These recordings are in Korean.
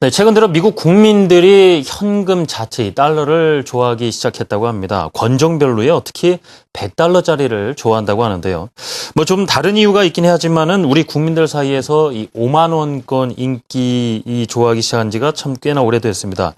네, 최근 들어 미국 국민들이 현금 자체, 이 달러를 좋아하기 시작했다고 합니다. 권종별로요, 특히 100달러짜리를 좋아한다고 하는데요. 뭐 좀 다른 이유가 있긴 하지만은 우리 국민들 사이에서 이 5만 원권 인기 좋아하기 시작한 지가 참 꽤나 오래됐습니다.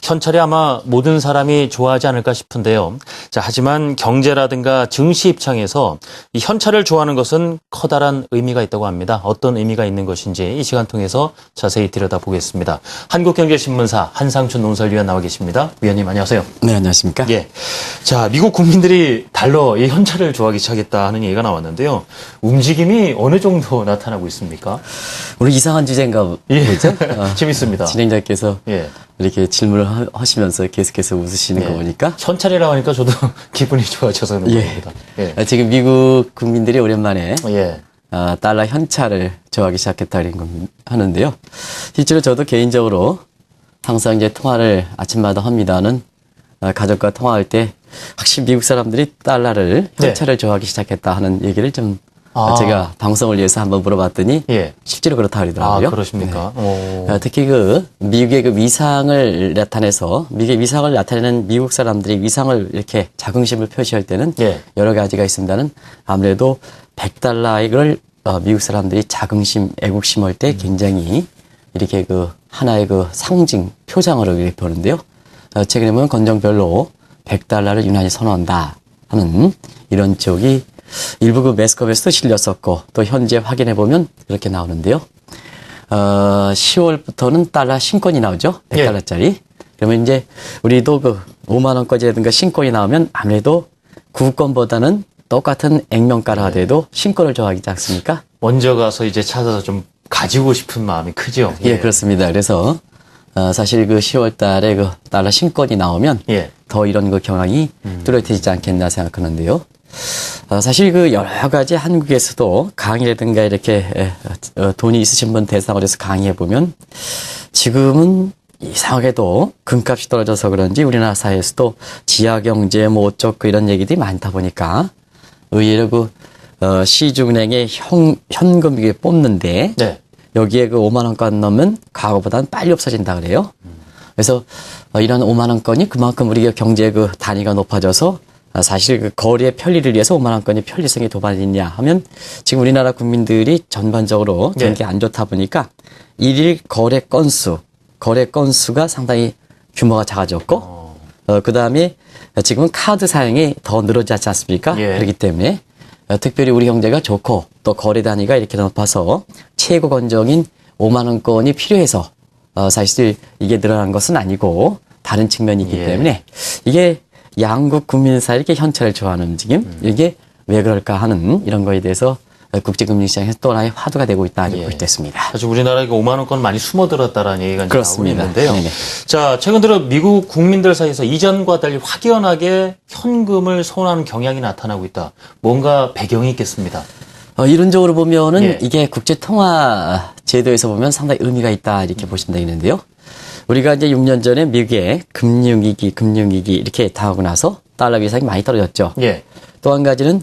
현찰이 아마 모든 사람이 좋아하지 않을까 싶은데요. 자, 하지만 경제라든가 증시 입장에서 이 현찰을 좋아하는 것은 커다란 의미가 있다고 합니다. 어떤 의미가 있는 것인지 이 시간 통해서 자세히 들여다보겠습니다. 한국경제신문사 한상춘 논설위원 나와 계십니다. 위원님 안녕하세요. 네, 안녕하십니까? 예. 자, 미국 국민들이 달러, 이 현찰을 좋아하기 시작했다 하는 얘기가 나왔는데요. 움직임이 어느 정도 나타나고 있습니까? 오늘 이상한 주제인가 예. 보죠? 재밌습니다. 진행자께서 예. 이렇게 질문을 하시면서 계속해서 웃으시는 거 보니까 현찰이라고 하니까 저도 기분이 좋아져서 그런 예. 겁니다. 예. 지금 미국 국민들이 오랜만에 예. 달러 현찰을 좋아하기 시작했다는 하는데요. 실제로 저도 개인적으로 항상 이제 통화를 아침마다 합니다는 가족과 통화할 때 확실히 미국 사람들이 달러를 현찰을 좋아하기 시작했다 하는 얘기를 좀 제가 방송을 위해서 한번 물어봤더니 예. 실제로 그렇다 그러더라고요. 아, 그러십니까? 네. 특히 미국의 위상을 나타내서 미국의 위상을 나타내는 미국 사람들이 위상을 이렇게 자긍심을 표시할 때는 예. 여러 가지가 있습니다는 아무래도 100달러를 미국 사람들이 자긍심, 애국심할 때 굉장히 이렇게 하나의 상징, 표장으로 이렇게 보는데요. 최근에 보면 건정별로 100달러를 유난히 선호한다 하는 이런 쪽이 일부 매스컴에서도 실렸었고 또 현재 확인해 보면 그렇게 나오는데요. 10월부터는 달러 신권이 나오죠. 100달러짜리. 예. 그러면 이제 우리도 5만 원까지라든가 신권이 나오면 아무래도 구권보다는 똑같은 액면가라 하더라도 신권을 좋아하지 않습니까? 먼저 가서 이제 찾아서 좀 가지고 싶은 마음이 크죠. 예, 그렇습니다. 그래서 사실 10월 달에 달러 신권이 나오면 더 이런 경향이 뚜렷해지지 않겠나 생각하는데요. 사실 여러 가지 한국에서도 강의라든가 이렇게 돈이 있으신 분 대상으로 해서 강의해 보면 지금은 이상하게도 금값이 떨어져서 그런지 우리나라 사회에서도 지하경제 뭐 어쩌고 이런 얘기들이 많다 보니까 의외로 시중은행에 현금 뽑는데 여기에 5만 원권 넣으면 과거보다는 빨리 없어진다 그래요. 그래서 이런 5만 원권이 그만큼 우리가 경제 단위가 높아져서 사실 거리의 편리를 위해서 5만 원권이 편리성이 도달했냐 하면 지금 우리나라 국민들이 전반적으로 경기 안 좋다 보니까 일일 거래 건수가 상당히 규모가 작아졌고 그 다음에 지금은 카드 사용이 더 늘어지지 않습니까? 그렇기 때문에 특별히 우리 경제가 좋고 또 거래 단위가 이렇게 높아서 최고 건정인 5만 원권이 필요해서 사실 이게 늘어난 것은 아니고 다른 측면이 있기 때문에 이게 양국 국민 사이에 이렇게 현찰을 좋아하는 움직임 이게 왜 그럴까 하는 이런 거에 대해서 국제금융시장에서 또 하나의 화두가 되고 있다 이렇게 볼 수 있습니다. 사실 우리나라에 5만 원권 많이 숨어들었다라는 얘기가 이제 나오고 있는데요. 네네. 자, 최근 들어 미국 국민들 사이에서 이전과 달리 확연하게 현금을 선호하는 경향이 나타나고 있다. 뭔가 배경이 있겠습니다. 이론적으로 보면은 이게 국제통화 제도에서 보면 상당히 의미가 있다 이렇게 보시면 되겠는데요. 우리가 이제 6년 전에 미국의 금융위기 이렇게 당하고 나서 달러 위상이 많이 떨어졌죠. 또 한 가지는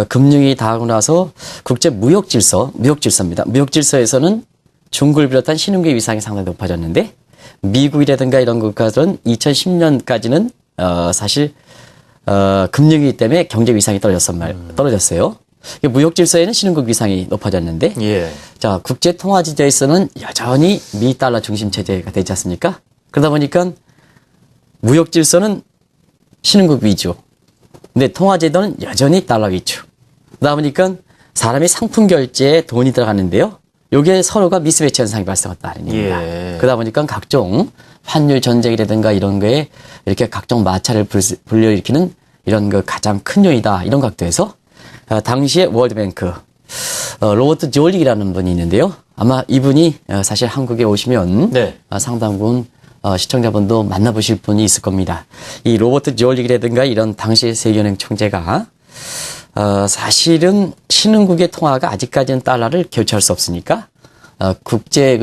금융위기 당하고 나서 국제 무역질서입니다. 무역질서에서는 중국을 비롯한 신흥국의 위상이 상당히 높아졌는데 미국이라든가 이런 국가들은 2010년까지는 사실 금융위기 때문에 경제 위상이 떨어졌어요. 무역질서에는 신흥국 위상이 높아졌는데 자 국제통화지대에서는 여전히 미달러 중심 체제가 되지 않습니까? 그러다 보니까 무역질서는 신흥국 위주 근데 통화제도는 여전히 달러 위주 그러다 보니까 사람이 상품 결제에 돈이 들어가는데요. 요게 서로가 미스매치 현상이 발생했다는 얘기입니다. 그러다 보니까 각종 환율 전쟁이라든가 이런 거에 이렇게 각종 마찰을 불러일으키는 이런 가장 큰 요인이다 이런 각도에서 당시에 월드뱅크 로버트 지올릭이라는 분이 있는데요. 아마 이분이 사실 한국에 오시면 상당 부분 시청자분도 만나보실 분이 있을 겁니다. 이 로버트 지올릭이라든가 이런 당시 세계은행 총재가 사실은 신흥국의 통화가 아직까지는 달러를 교체할 수 없으니까 국제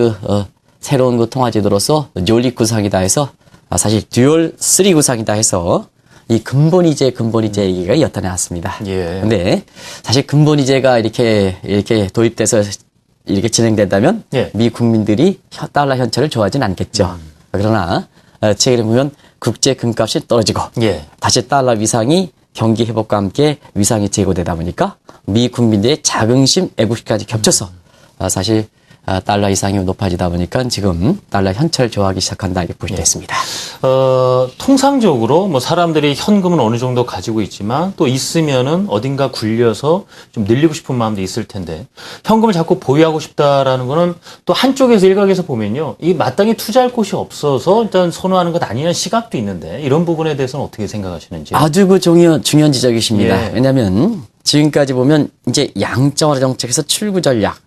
새로운 통화제도로서 지올릭 구상이다 해서 사실 듀얼 3 구상이다 해서 이 근본이제 얘기가 엿다 나왔습니다. 근데 사실 근본이제가 이렇게 도입돼서 이렇게 진행된다면 예. 미 국민들이 달러 현찰을 좋아하진 않겠죠. 그러나 최근에 보면 국제 금값이 떨어지고 예. 다시 달러 위상이 경기 회복과 함께 위상이 제고되다 보니까 미 국민들의 자긍심, 애국심까지 겹쳐서 사실 달러 이상이 높아지다 보니까 지금 달러 현찰 좋아하기 시작한다 이렇게 볼 수 있습니다. 통상적으로 뭐 사람들이 현금은 어느 정도 가지고 있지만 또 있으면은 어딘가 굴려서 좀 늘리고 싶은 마음도 있을 텐데 현금을 자꾸 보유하고 싶다라는 거는 또 한쪽에서 일각에서 보면요. 이 마땅히 투자할 곳이 없어서 일단 선호하는 것 아니냐는 시각도 있는데 이런 부분에 대해서는 어떻게 생각하시는지. 아주 그 중요한 지적이십니다. 예. 왜냐하면 지금까지 보면 이제 양적완화 정책에서 출구 전략,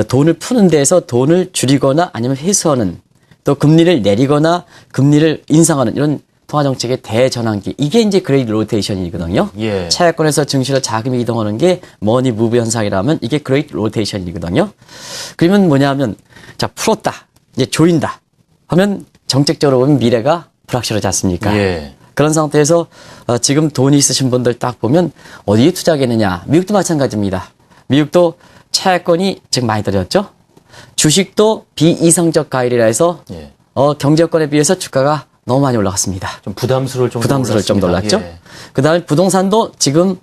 돈을 푸는 데에서 돈을 줄이거나 아니면 회수하는 또 금리를 내리거나 금리를 인상하는 이런 통화 정책의 대전환기 이게 이제 그레이트 로테이션이거든요. 예. 차익권에서 증시로 자금이 이동하는 게 머니 무브 현상이라면 이게 그레이트 로테이션이거든요. 그러면 뭐냐면 자 풀었다 이제 조인다 하면 정책적으로 보면 미래가 불확실하지 않습니까? 예. 그런 상태에서 지금 돈이 있으신 분들 딱 보면 어디에 투자하겠느냐. 미국도 마찬가지입니다. 미국도 차익권이 지금 많이 떨어졌죠. 주식도 비이성적 가율이라 해서 예. 경제여건에 비해서 주가가 너무 많이 올라갔습니다. 좀 부담스러울 정도 올랐죠. 예. 그다음에 부동산도 지금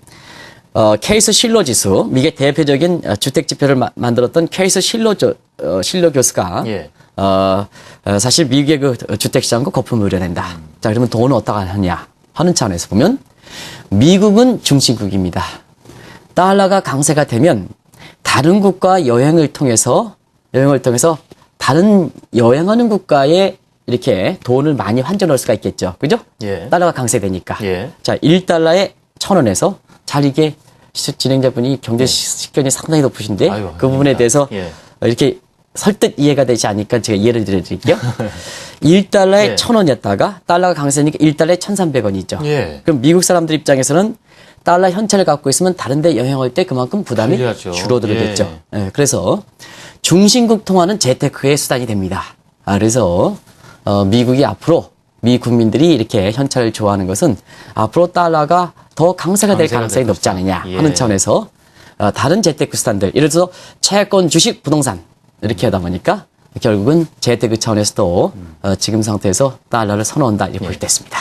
케이스 실러 지수, 미국의 대표적인 주택 지표를 만들었던 케이스 실러 교수가 예. 사실 미국의 그 주택 시장과 거품을 우려낸다. 자, 그러면 돈은 어디다가 하느냐 하는 차원에서 보면 미국은 중심국입니다. 달러가 강세가 되면 다른 국가 여행을 통해서 다른 여행하는 국가에 이렇게 돈을 많이 환전할 수가 있겠죠. 그죠? 예. 달러가 강세되니까. 예. 자, 1달러에 1,000원에서 잘 이게 진행자분이 경제 식견이 상당히 높으신데 아유, 그 부분에 아닙니다. 대해서 예. 이렇게 설득 이해가 되지 않으니까 제가 이해를 드릴게요. 1달러에 예. 1,000원이었다가 달러가 강세니까 1달러에 1,300원이죠. 예. 그럼 미국 사람들 입장에서는 달러 현찰을 갖고 있으면 다른 데 여행할 때 그만큼 부담이 불리하죠. 줄어들겠죠. 예, 그래서 중심국 통화는 재테크의 수단이 됩니다. 그래서 미국이 앞으로 미 국민들이 이렇게 현찰을 좋아하는 것은 앞으로 달러가 더 강세가 될 가능성이 높지 않느냐 예. 하는 차원에서 다른 재테크 수단들 예를 들어서 채권, 주식, 부동산 이렇게 하다 보니까 결국은 재테크 차원에서도 지금 상태에서 달러를 선호한다 이렇게 볼 수 있습니다.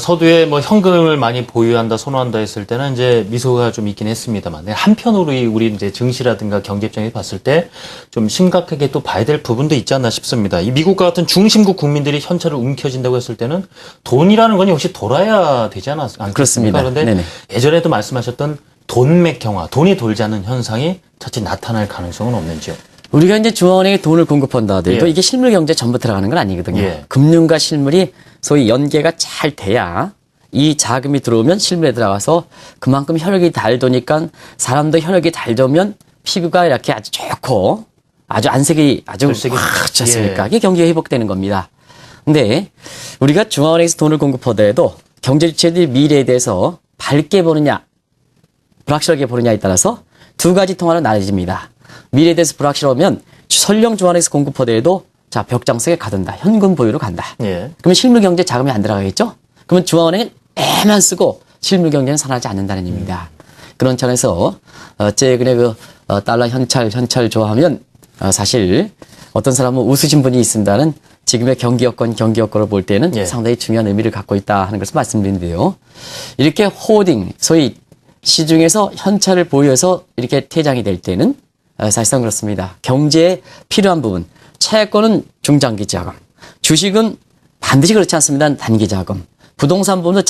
서두에 뭐 현금을 많이 보유한다, 선호한다 했을 때는 이제 미소가 좀 있긴 했습니다만, 한편으로 우리 이제 증시라든가 경제 입장에서 봤을 때 좀 심각하게 또 봐야 될 부분도 있지 않나 싶습니다. 이 미국과 같은 중심국 국민들이 현찰을 움켜쥔다고 했을 때는 돈이라는 건 역시 돌아야 되지 않겠습니까? 그렇습니다. 그런데 네네. 예전에도 말씀하셨던 돈맥경화, 돈이 돌지 않는 현상이 자칫 나타날 가능성은 없는지요? 우리가 이제 중앙은행에 돈을 공급한다 하더라도 예. 이게 실물 경제 전부 들어가는 건 아니거든요. 예. 금융과 실물이 소위 연계가 잘 돼야 이 자금이 들어오면 실물에 들어가서 그만큼 혈액이 잘 도니까 사람도 혈액이 잘 도면 피부가 이렇게 아주 좋고 아주 안색이 아주 질색이 좋지 않습니까? 예. 이게 경기가 회복되는 겁니다. 근데 우리가 중앙은행에서 돈을 공급하더라도 경제 주체들이 미래에 대해서 밝게 보느냐 불확실하게 보느냐에 따라서 두 가지 통화로 나눠집니다. 미래에 대해서 불확실하면 설령 중앙은행에서 공급하더라도 자 벽장 속에 가둔다. 현금 보유로 간다. 예. 그러면 실물 경제 자금이 안 들어가겠죠? 그러면 중앙은행은 애만 쓰고 실물 경제는 살아나지 않는다는 얘기입니다. 그런 차원에서 최근에 그 달러 현찰 좋아하면 사실 어떤 사람은 웃으신 분이 있습니다는 지금의 경기 여건을 볼 때는 예. 상당히 중요한 의미를 갖고 있다 하는 것을 말씀드리는데요. 이렇게 호딩, 소위 시중에서 현찰을 보유해서 이렇게 퇴장이 될 때는 사실상 그렇습니다. 경제에 필요한 부분, 채권은 중장기 자금, 주식은 반드시 그렇지 않습니다. 단기 자금, 부동산 부분도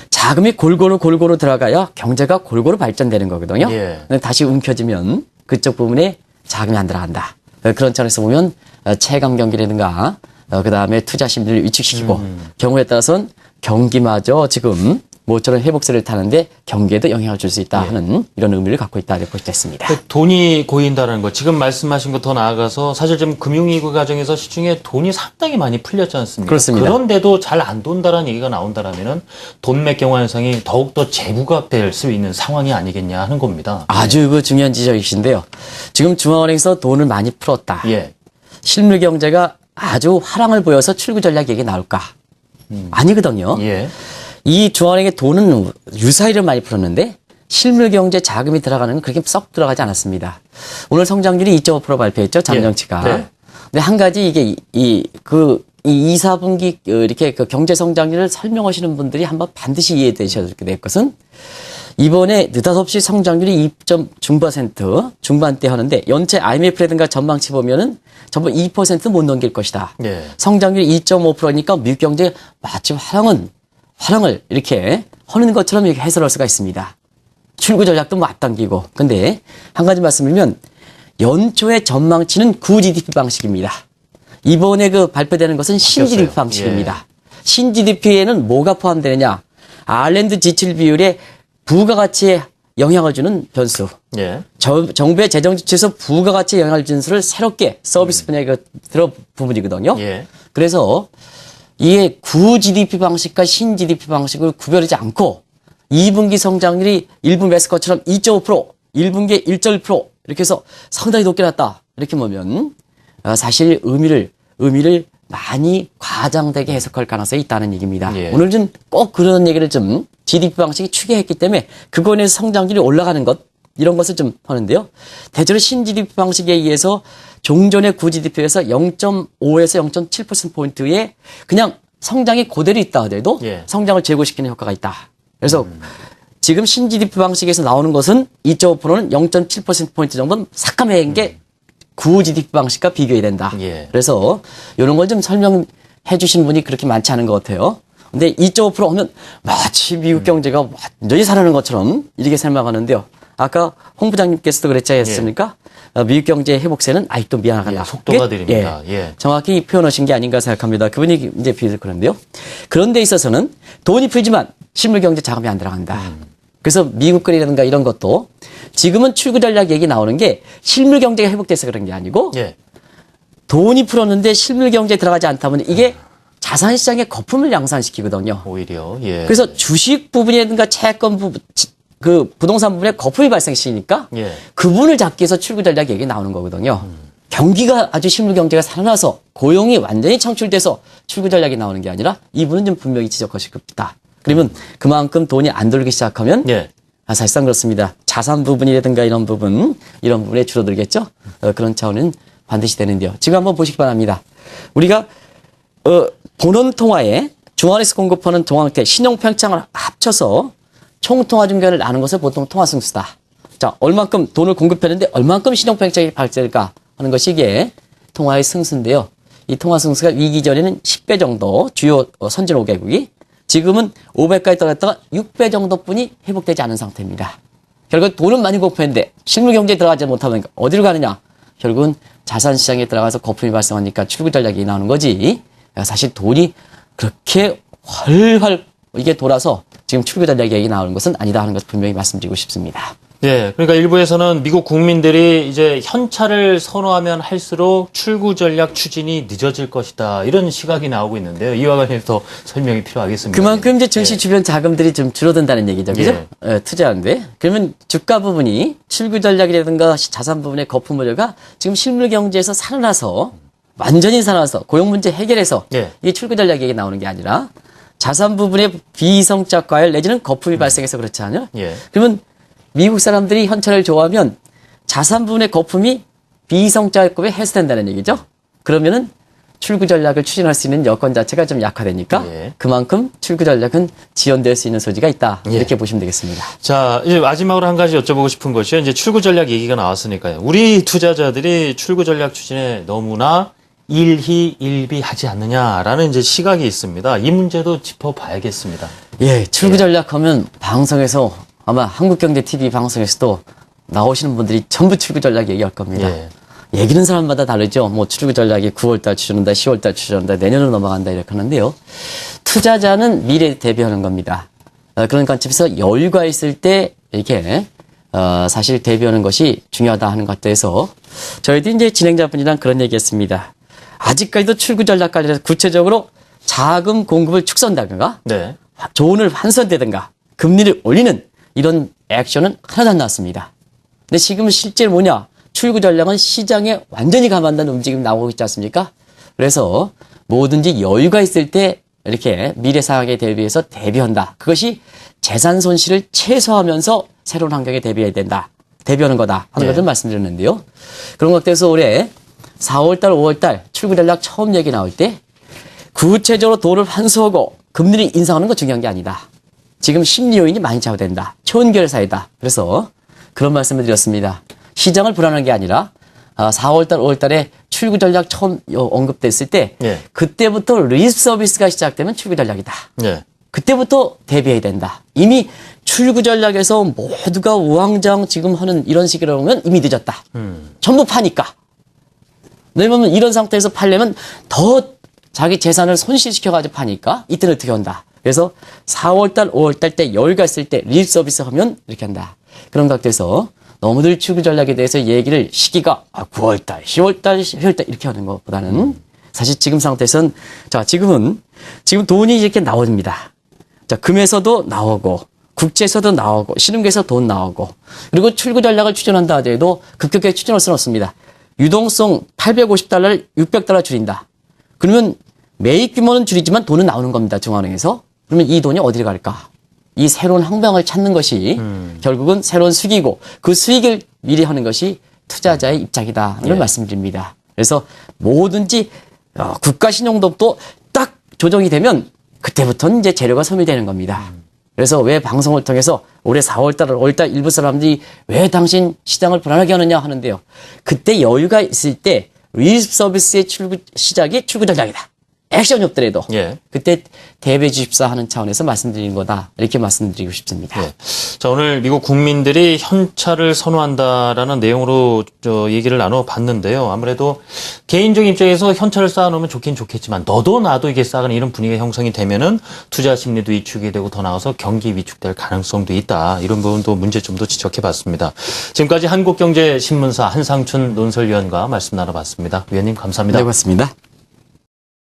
자금이 골고루 들어가야 경제가 골고루 발전되는 거거든요. 예. 근데 다시 움켜쥐면 그쪽 부분에 자금이 안 들어간다. 그런 차원에서 보면 체감 경기라든가 그다음에 투자 심리를 위축시키고 경우에 따라서는 경기마저 지금 모처럼 회복세를 타는데 경기에도 영향을 줄 수 있다 하는 이런 의미를 갖고 있다 이렇게 볼 수 있습니다. 돈이 고인다는 거, 지금 말씀하신 것 더 나아가서 사실 지금 금융위기 과정에서 시중에 돈이 상당히 많이 풀렸지 않습니까? 그렇습니다. 그런데도 잘 안 돈다라는 얘기가 나온다라면은 돈맥경화 현상이 더욱더 재부각될 수 있는 상황이 아니겠냐 하는 겁니다. 아주 그 중요한 지적이신데요. 지금 중앙은행에서 돈을 많이 풀었다. 예. 실물 경제가 아주 화랑을 보여서 출구 전략 얘기 나올까? 아니거든요. 예. 이 중앙은행의 돈은 유사히를 많이 풀었는데 실물 경제 자금이 들어가는 건 그렇게 썩 들어가지 않았습니다. 오늘 성장률이 2.5% 발표했죠, 잠정치가. 네. 근데 한 가지 이게 이 2, 4분기 이렇게 그 경제 성장률을 설명하시는 분들이 한번 반드시 이해되셔야 될 것은 이번에 느닷없이 성장률이 2.중% 중반대 하는데 연체 IMF라든가 전망치 보면은 전부 2%못 넘길 것이다. 네. 성장률이 2.5%니까 미국 경제 마치 화랑을 이렇게 하는 것처럼 이렇게 해설할 수가 있습니다. 출구 전략도 뭐 앞당기고. 근데 한 가지 말씀드리면 연초의 전망치는 구 GDP 방식입니다. 이번에 그 발표되는 것은 신 바뀌었어요. GDP 방식입니다. 신 GDP에는 뭐가 포함되느냐? 아일랜드 지출 비율에 부가가치에 영향을 주는 변수. 예. 정부의 재정 지출에서 부가가치에 영향을 주는 수를 새롭게 서비스 분야에 들어 부분이거든요. 예. 그래서 이게 구 GDP 방식과 신 GDP 방식을 구별하지 않고 2분기 성장률이 1분 매스컷처럼 2.5%, 1분기에 1.1% 이렇게 해서 상당히 높게 났다. 이렇게 보면 사실 의미를 많이 과장되게 해석할 가능성이 있다는 얘기입니다. 예. 오늘 좀 꼭 그런 얘기를 좀 GDP 방식이 추계했기 때문에 그거에 의해서 성장률이 올라가는 것 이런 것을 좀 하는데요. 대체로 신 GDP 방식에 의해서 종전의 구 GDP에서 0.5에서 0.7%포인트의 그냥 성장이 그대로 있다 하더라도 예. 성장을 제고시키는 효과가 있다. 그래서 지금 신 GDP 방식에서 나오는 것은 2.5%는 0.7%포인트 정도는 삭감한 게 구 GDP 방식과 비교해야 된다. 예. 그래서 이런 걸 좀 설명해 주신 분이 그렇게 많지 않은 것 같아요. 근데 2.5% 하면 마치 미국 경제가 완전히 살아나는 것처럼 이렇게 설명하는데요. 아까 홍 부장님께서도 그랬지 않습니까? 미국 경제 회복세는 아직도 미안하다. 예, 속도가 느립니다. 예. 정확히 표현하신 게 아닌가 생각합니다. 그분이 이제 비슷 그런데요. 그런 데 있어서는 돈이 풀리지만 실물 경제 자금이 안 들어간다. 그래서 미국 거래라든가 이런 것도 지금은 출구 전략 얘기 나오는 게 실물 경제가 회복돼서 그런 게 아니고 예. 돈이 풀었는데 실물 경제에 들어가지 않다 보니 이게 자산 시장의 거품을 양산시키거든요. 오히려 예. 그래서 주식 부분이라든가 채권 부분, 그 부동산 부분에 거품이 발생시키니까 예. 그분을 잡기 위해서 출구 전략 얘기 나오는 거거든요. 경기가 아주 실물 경제가 살아나서 고용이 완전히 창출돼서 출구 전략이 나오는 게 아니라 이분은 좀 분명히 지적하실 겁니다. 그러면 그만큼 돈이 안 돌기 시작하면 예. 사실상 그렇습니다. 자산 부분이라든가 이런 부분에 줄어들겠죠. 그런 차원은 반드시 되는데요. 지금 한번 보시기 바랍니다. 우리가 본원 통화에 중앙에서 공급하는 동황태 신용평창을 합쳐서 총통화 증가를 나눈 것을 보통 통화승수다. 자, 얼만큼 돈을 공급했는데 얼만큼 신용평창이 발생될까 하는 것이 이게 통화의 승수인데요. 이 통화승수가 위기 전에는 10배 정도 주요 선진 5개국이 지금은 500까지 떨어졌다가 6배 정도뿐이 회복되지 않은 상태입니다. 결국 돈은 많이 공급했는데 실물 경제에 들어가지 못하면 어디로 가느냐? 결국은 자산 시장에 들어가서 거품이 발생하니까 출구 전략이 나오는 거지. 사실 돈이 그렇게 활활 이게 돌아서 지금 출구 전략 얘기 나오는 것은 아니다 하는 것을 분명히 말씀드리고 싶습니다. 예, 그러니까 일부에서는 미국 국민들이 이제 현찰을 선호하면 할수록 출구 전략 추진이 늦어질 것이다. 이런 시각이 나오고 있는데요. 이와 관련해서 설명이 필요하겠습니다. 그만큼 이제 증시 주변 자금들이 좀 줄어든다는 얘기죠. 그죠? 예, 투자하는데. 그러면 주가 부분이 출구 전략이라든가 자산 부분의 거품 우려가 지금 실물 경제에서 살아나서 완전히 살아나서 고용 문제 해결해서 예. 이게 출구 전략 얘기 나오는 게 아니라 자산 부분의 비성적 과열 내지는 거품이 발생해서 그렇지 않아요? 예. 그러면 미국 사람들이 현찰을 좋아하면 자산 부분의 거품이 비성자급에 해소된다는 얘기죠. 그러면은 출구 전략을 추진할 수 있는 여건 자체가 좀 약화되니까 예. 그만큼 출구 전략은 지연될 수 있는 소지가 있다. 예. 이렇게 보시면 되겠습니다. 자, 이제 마지막으로 한 가지 여쭤보고 싶은 것이요. 이제 출구 전략 얘기가 나왔으니까요. 우리 투자자들이 출구 전략 추진에 너무나 일희일비하지 않느냐라는 이제 시각이 있습니다. 이 문제도 짚어봐야겠습니다. 예, 출구 전략하면 방송에서 아마 한국경제TV 방송에서도 나오시는 분들이 전부 출구 전략 얘기할 겁니다. 예. 얘기는 사람마다 다르죠. 뭐 출구 전략이 9월달 추진한다, 10월달 추진한다, 내년으로 넘어간다 이렇게 하는데요. 투자자는 미래 대비하는 겁니다. 그런 관점에서 여유가 있을 때 이렇게 사실 대비하는 것이 중요하다 하는 것 같아서 저희도 이제 진행자분이랑 그런 얘기했습니다. 아직까지도 출구 전략 관련해서 구체적으로 자금 공급을 축소한다든가 네. 조언을 환선되든가 금리를 올리는 이런 액션은 하나도 안 나왔습니다. 근데 지금 실제로 뭐냐? 출구 전략은 시장에 완전히 감안된 움직임이 나오고 있지 않습니까? 그래서 뭐든지 여유가 있을 때 이렇게 미래 상황에 대비해서 대비한다. 그것이 재산 손실을 최소화하면서 새로운 환경에 대비해야 된다. 대비하는 거다 하는 것을 말씀드렸는데요. 그런 것들에서 올해 4월달, 5월달 출구 전략 처음 얘기 나올 때 구체적으로 돈을 환수하고 금리를 인상하는 거 중요한 게 아니다. 지금 심리 요인이 많이 좌우된다. 초연결 사이다. 그래서 그런 말씀을 드렸습니다. 시장을 불안한 게 아니라 4월달, 5월달에 출구 전략 처음 언급됐을 때 그때부터 리스크 서비스가 시작되면 출구 전략이다. 그때부터 대비해야 된다. 이미 출구 전략에서 모두가 우왕좌왕 지금 하는 이런 식으로 하면 이미 늦었다. 전부 파니까. 왜냐면 이런 상태에서 팔려면 더 자기 재산을 손실시켜가지고 파니까 이때는 어떻게 한다. 그래서 4월달, 5월달 때 여유가 있을 때 리스크 서비스 하면 이렇게 한다. 그런 각도에서 너무들 출구 전략에 대해서 얘기를 시기가 9월달, 10월달, 11월달 이렇게 하는 것보다는 사실 지금 상태에서는 지금 돈이 이렇게 나옵니다. 금에서도 나오고 국채에서도 나오고 신흥계에서 돈 나오고 그리고 출구 전략을 추진한다 하더라도 급격하게 추진할 수는 없습니다. 유동성 850달러를 600달러 줄인다. 그러면 매입 규모는 줄이지만 돈은 나오는 겁니다. 중앙은행에서. 그러면 이 돈이 어디로 갈까? 이 새로운 항방을 찾는 것이 결국은 새로운 수익이고 그 수익을 미리 하는 것이 투자자의 입장이다. 이런 말씀드립니다. 그래서 뭐든지 국가 신용도도 딱 조정이 되면 그때부터는 이제 재료가 소멸되는 겁니다. 그래서 왜 방송을 통해서 올해 4월달, 5월달 일부 사람들이 왜 당신 시장을 불안하게 하느냐 하는데요. 그때 여유가 있을 때 리스크 서비스의 시작이 출구 전략이다. 액션이 없더라도 그때 대비 주십사 하는 차원에서 말씀드리는 거다. 이렇게 말씀드리고 싶습니다. 자, 오늘 미국 국민들이 현찰을 선호한다라는 내용으로 얘기를 나눠봤는데요. 아무래도 개인적 입장에서 현찰을 쌓아놓으면 좋긴 좋겠지만 너도 나도 이게 쌓아가는 이런 분위기가 형성이 되면은 투자 심리도 위축이 되고 더 나아가서 경기 위축될 가능성도 있다. 이런 부분도 문제점도 지적해봤습니다. 지금까지 한국경제신문사 한상춘 논설위원과 말씀 나눠봤습니다. 위원님 감사합니다. 네, 고맙습니다.